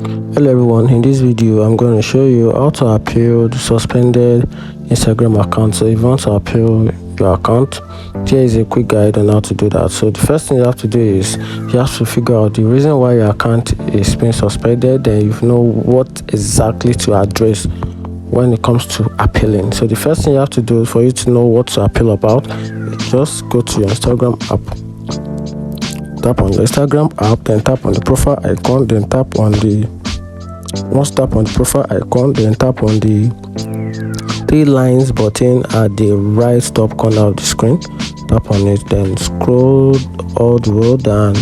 Hello everyone, in this video I'm going to show you how to appeal the suspended Instagram account. So if you want to appeal your account, here is a quick guide on how to do that. So the first thing you have to do is you have to figure out the reason why your account is being suspended, then you know what exactly to address when it comes to appealing. So the first thing you have to do for you to know what to appeal about, just go to your Instagram app. Tap on the Instagram app, then tap on the profile icon, then tap on the tap on the profile icon, then tap on the 3 lines button at the right top corner of the screen. Tap on it, then scroll all the way down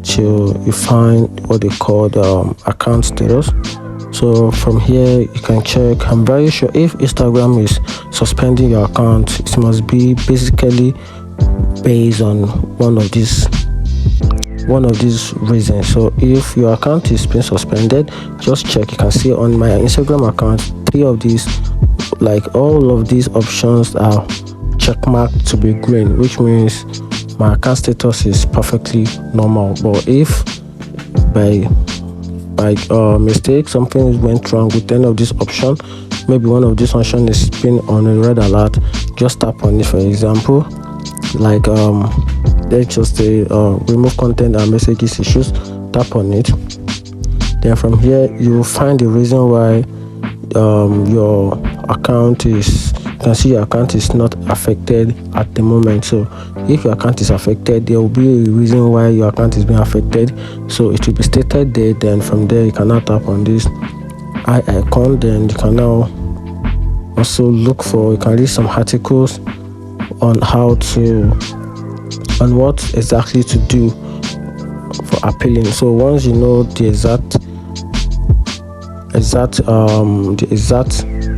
till you find what they call account status. So from here you can check. I'm very sure if Instagram is suspending your account, it must be basically based on one of these reasons. So if your account is being suspended, just check. You can see on my Instagram account 3 of these, like all of these options are checkmarked to be green, which means my account status is perfectly normal. But if by mistake something went wrong with any of these options, maybe one of these options is being on a red alert, just tap on it. For example, like let's just say remove content and messages issues. Tap on it, then from here you will find the reason why your account is, you can see your account is not affected at the moment. So if your account is affected, there will be a reason why your account is being affected, so it will be stated there. Then from there you can now tap on this eye icon, then you can now also look for, you can read some articles on what exactly to do for appealing. So once you know the exact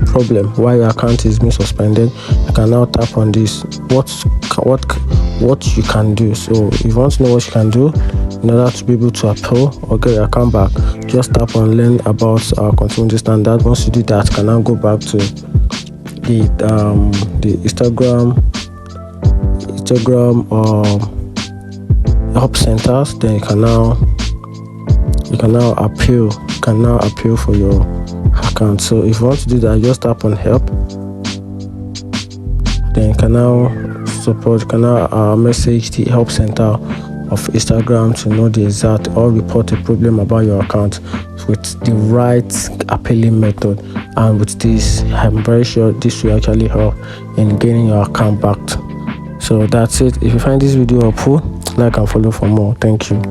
problem why your account is being suspended, you can now tap on this what you can do. So if you want to know what you can do in order to be able to appeal or get your account back, just tap on learn about continuity standard. Once you do that, you can now go back to the Instagram help centers. Then you can now appeal for your account. So if you want to do that, just tap on help, then you can now message the help center of Instagram to know the exact or report a problem about your account with the right appealing method. And with this, I'm very sure this will actually help in getting your account back. So that's it. If you find this video helpful, like and follow for more. Thank you.